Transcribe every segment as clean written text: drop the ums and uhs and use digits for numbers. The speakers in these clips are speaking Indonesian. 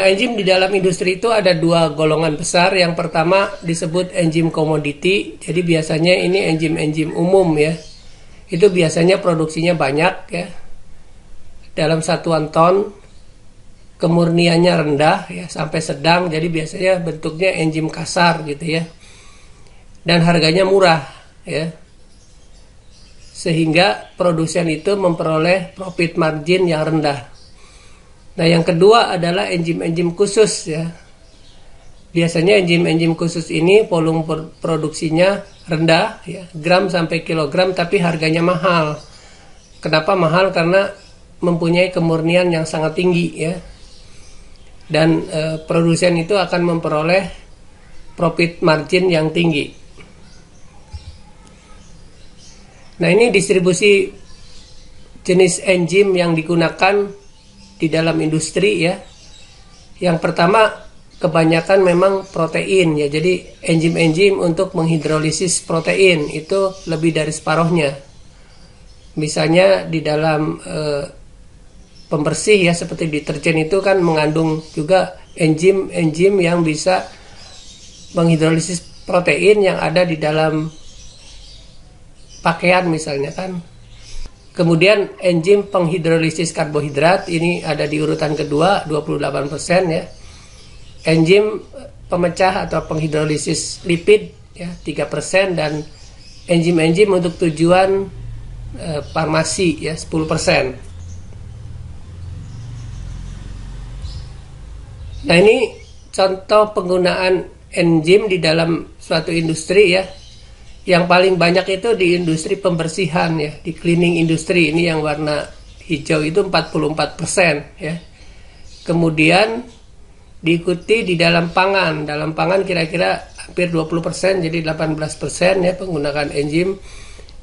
Enzim di dalam industri itu ada dua golongan besar. Yang pertama disebut enzim komoditi. Jadi biasanya ini enzim-enzim umum ya. Itu biasanya produksinya banyak ya. Dalam satuan ton, kemurniannya rendah ya sampai sedang. Jadi biasanya bentuknya enzim kasar gitu ya. Dan harganya murah ya. Sehingga produsen itu memperoleh profit margin yang rendah. Nah, yang kedua adalah enzim-enzim khusus ya. Biasanya enzim-enzim khusus ini volume produksinya rendah ya, gram sampai kilogram, tapi harganya mahal. Kenapa mahal? Karena mempunyai kemurnian yang sangat tinggi ya. Dan produsen itu akan memperoleh profit margin yang tinggi. Nah, ini distribusi jenis enzim yang digunakan di dalam industri ya. Yang pertama kebanyakan memang protein ya. Jadi enzim-enzim untuk menghidrolisis protein itu lebih dari separuhnya. Misalnya di dalam pembersih ya, seperti deterjen itu kan mengandung juga enzim-enzim yang bisa menghidrolisis protein yang ada di dalam pakaian misalnya kan. Kemudian enzim penghidrolisis karbohidrat ini ada di urutan kedua 28% ya. Enzim pemecah atau penghidrolisis lipid ya 3%, dan enzim-enzim untuk tujuan farmasi ya 10%. Nah, ini contoh penggunaan enzim di dalam suatu industri ya. Yang paling banyak itu di industri pembersihan ya, di cleaning industry ini yang warna hijau itu 44% ya. Kemudian diikuti di dalam pangan. Dalam pangan kira-kira hampir 20%, jadi 18% ya menggunakan enzim.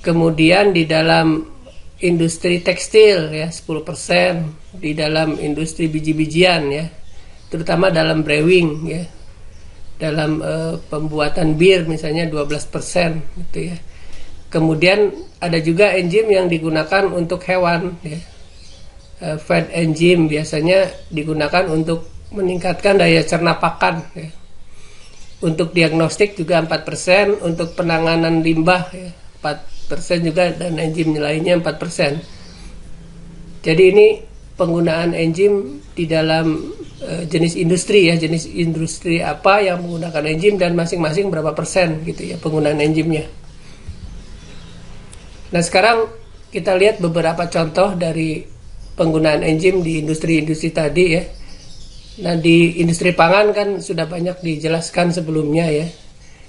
Kemudian di dalam industri tekstil ya 10%, di dalam industri biji-bijian ya, terutama dalam brewing ya. Dalam pembuatan bir misalnya 12% gitu ya. Kemudian ada juga enzim yang digunakan untuk hewan ya. Fed enzim biasanya digunakan untuk meningkatkan daya cerna pakan ya. Untuk diagnostik juga 4%, untuk penanganan limbah ya 4% juga, dan enzim lainnya 4%. Jadi ini penggunaan enzim di dalam jenis industri ya, jenis industri apa yang menggunakan enzim dan masing-masing berapa persen gitu ya penggunaan enzimnya. Nah, sekarang kita lihat beberapa contoh dari penggunaan enzim di industri-industri tadi ya. Nah, di industri pangan kan sudah banyak dijelaskan sebelumnya ya.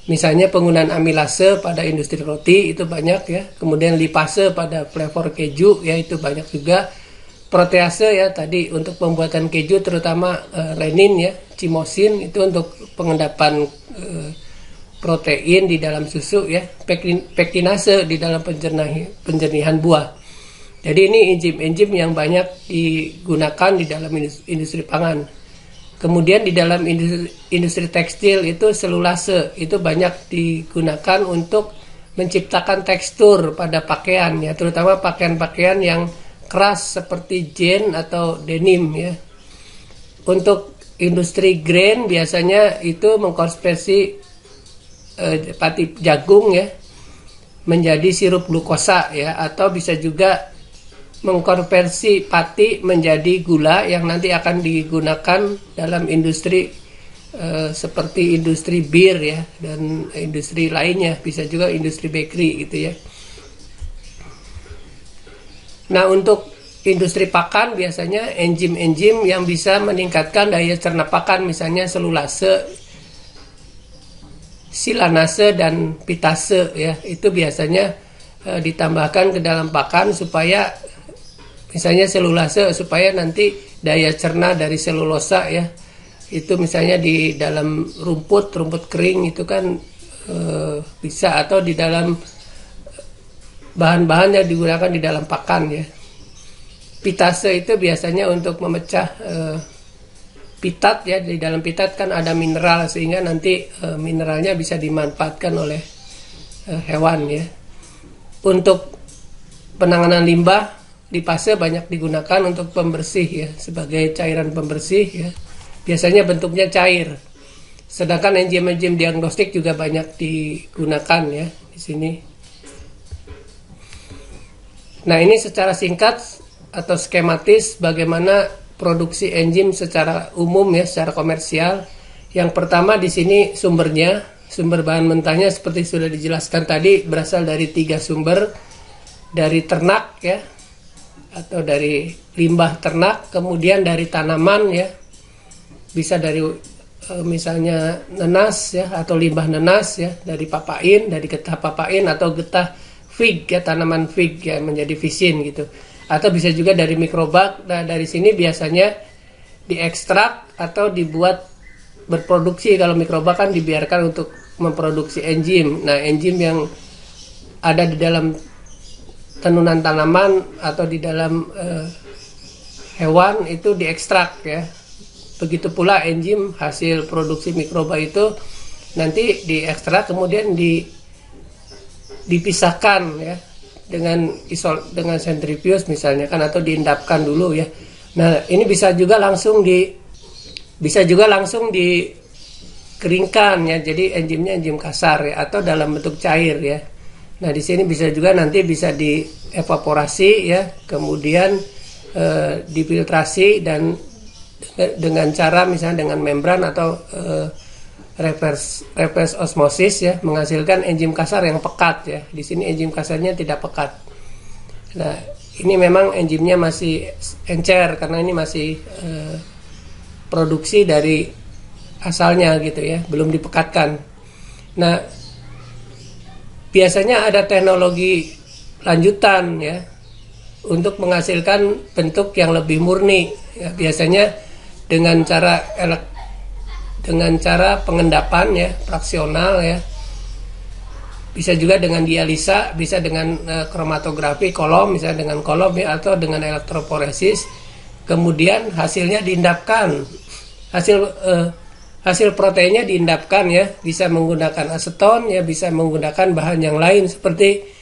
Misalnya penggunaan amilase pada industri roti itu banyak ya. Kemudian lipase pada flavor keju ya, itu banyak juga. Protease ya tadi untuk pembuatan keju, terutama renin ya, chimosin itu untuk pengendapan protein di dalam susu ya, pektinase di dalam penjernihan buah. Jadi ini enzim-enzim yang banyak digunakan di dalam industri pangan. Kemudian di dalam industri tekstil itu selulase itu banyak digunakan untuk menciptakan tekstur pada pakaian ya, terutama pakaian-pakaian yang keras seperti jean atau denim ya. Untuk industri grain biasanya itu mengkonversi pati jagung ya menjadi sirup glukosa ya, atau bisa juga mengkonversi pati menjadi gula yang nanti akan digunakan dalam industri seperti industri bir ya, dan industri lainnya, bisa juga industri bakery gitu ya. Nah, untuk industri pakan biasanya enzim-enzim yang bisa meningkatkan daya cerna pakan, misalnya selulase, silanase, dan pitase ya, itu biasanya ditambahkan ke dalam pakan supaya, misalnya selulase, supaya nanti daya cerna dari selulosa ya, itu misalnya di dalam rumput kering itu kan bisa, atau di dalam bahan-bahan yang digunakan di dalam pakan ya. Pitase itu biasanya untuk memecah pitat ya, di dalam pitat kan ada mineral, sehingga nanti mineralnya bisa dimanfaatkan oleh hewan ya. Untuk penanganan limbah, lipase banyak digunakan untuk pembersih ya, sebagai cairan pembersih ya. biasanya bentuknya cair. Sedangkan enzim-enzim diagnostik juga banyak digunakan ya di sini. Nah, ini secara singkat atau skematis bagaimana produksi enzim secara umum ya, secara komersial. Yang pertama di sini sumbernya, sumber bahan mentahnya seperti sudah dijelaskan tadi berasal dari 3 sumber, dari ternak ya, atau dari limbah ternak, kemudian dari tanaman ya, bisa dari misalnya nenas ya, atau limbah nenas ya, dari papain, dari getah papain atau getah fig ya, tanaman fig ya menjadi fisin gitu, atau bisa juga dari mikrobak. Nah, dari sini biasanya diekstrak atau dibuat berproduksi. Kalau mikrobak kan dibiarkan untuk memproduksi enzim. Nah, enzim yang ada di dalam tenunan tanaman atau di dalam hewan itu diekstrak ya. Begitu pula enzim hasil produksi mikroba itu nanti diekstrak kemudian dipisahkan ya dengan sentrifuge misalnya kan, atau diendapkan dulu ya. Nah, ini bisa juga langsung dikeringkan ya. Jadi enzimnya enzim kasar ya, atau dalam bentuk cair ya. Nah, di sini bisa juga nanti bisa dievaporasi ya, kemudian difiltrasi dan dengan cara misalnya dengan membran atau reverse osmosis ya, menghasilkan enzim kasar yang pekat ya. Di sini enzim kasarnya tidak pekat. Nah, ini memang enzimnya masih encer karena ini masih produksi dari asalnya gitu ya, belum dipekatkan. Nah, biasanya ada teknologi lanjutan ya untuk menghasilkan bentuk yang lebih murni ya, biasanya dengan cara pengendapan ya, fraksional ya. Bisa juga dengan dialisa, bisa dengan kromatografi kolom, misalnya dengan kolom ya, atau dengan elektroforesis. Kemudian hasilnya diendapkan. Hasil proteinnya diendapkan ya, bisa menggunakan aseton ya, bisa menggunakan bahan yang lain seperti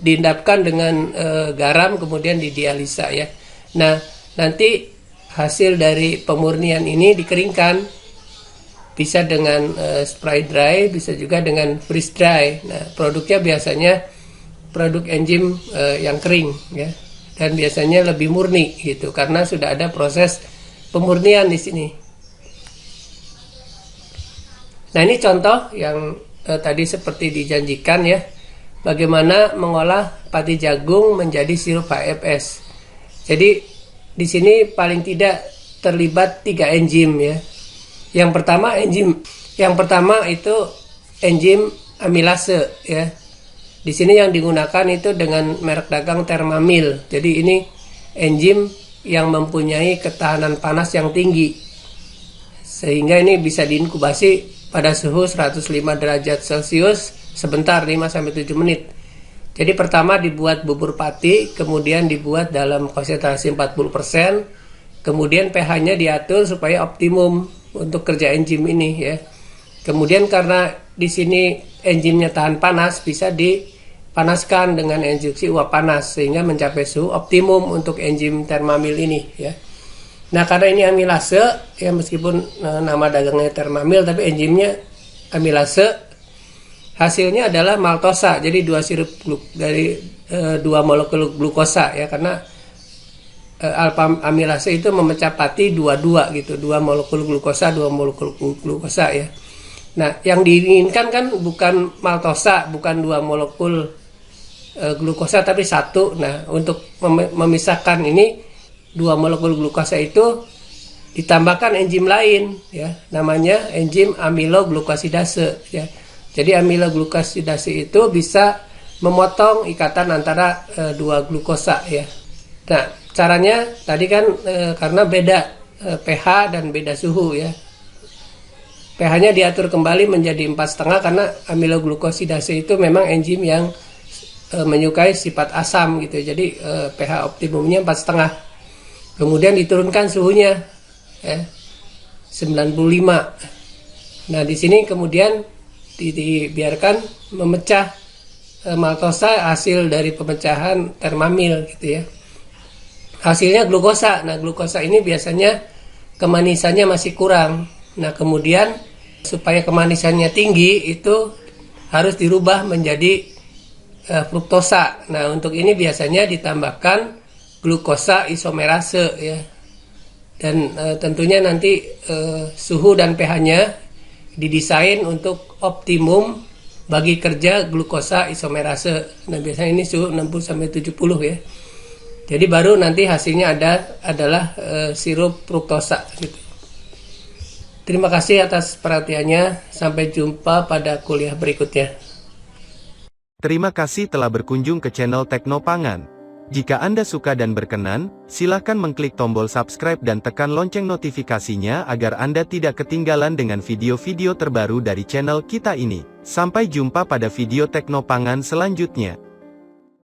diendapkan dengan garam kemudian didialisa ya. Nah, nanti hasil dari pemurnian ini dikeringkan, bisa dengan spray dry, bisa juga dengan freeze dry. Nah, produknya biasanya produk enzim yang kering ya, dan biasanya lebih murni gitu karena sudah ada proses pemurnian di sini. Nah, ini contoh yang tadi seperti dijanjikan ya, bagaimana mengolah pati jagung menjadi sirup HFS. Jadi di sini paling tidak terlibat 3 enzim ya. Yang pertama itu enzim amilase ya. Di sini yang digunakan itu dengan merek dagang Thermamil. Jadi ini enzim yang mempunyai ketahanan panas yang tinggi, sehingga ini bisa diinkubasi pada suhu 105 derajat Celcius sebentar 5-7 menit. Jadi pertama dibuat bubur pati, kemudian dibuat dalam konsentrasi 40%, kemudian pH-nya diatur supaya optimum untuk kerja enzim ini ya. Kemudian karena di sini enzimnya tahan panas, bisa dipanaskan dengan induksi uap panas sehingga mencapai suhu optimum untuk enzim Thermamil ini ya. Nah, karena ini amilase ya, meskipun nama dagangnya Thermamil tapi enzimnya amilase, hasilnya adalah maltosa. Jadi 2 sirup dari 2 molekul glukosa ya, karena alpha amilase itu memecah pati 2-2 gitu, 2 molekul glukosa, 2 molekul glukosa ya. Nah, yang diinginkan kan bukan maltosa, bukan 2 molekul glukosa tapi 1. Nah, untuk memisahkan ini 2 molekul glukosa itu ditambahkan enzim lain ya, namanya enzim amiloglukosidase ya. Jadi amiloglukosidase itu bisa memotong ikatan antara 2 glukosa ya. Nah, caranya tadi kan karena beda pH dan beda suhu ya. pH-nya diatur kembali menjadi 4,5 karena amiloglukosidase itu memang enzim yang menyukai sifat asam gitu. Jadi pH optimumnya 4,5. Kemudian diturunkan suhunya ya, 95. Nah, di sini kemudian dibiarkan memecah maltosa hasil dari pemecahan Thermamil gitu ya. Hasilnya glukosa. Nah, glukosa ini biasanya kemanisannya masih kurang. Nah, kemudian supaya kemanisannya tinggi itu harus dirubah menjadi fruktosa. Nah, untuk ini biasanya ditambahkan glukosa isomerase ya. Dan tentunya nanti suhu dan pH-nya didesain untuk optimum bagi kerja glukosa isomerase. Nah, biasanya ini suhu 60-70 ya. Jadi baru nanti hasilnya adalah sirup fruktosa gitu. Terima kasih atas perhatiannya. Sampai jumpa pada kuliah berikutnya. Terima kasih telah berkunjung ke channel Teknopangan. Jika Anda suka dan berkenan, silakan mengklik tombol subscribe dan tekan lonceng notifikasinya agar Anda tidak ketinggalan dengan video-video terbaru dari channel kita ini. Sampai jumpa pada video Teknopangan selanjutnya.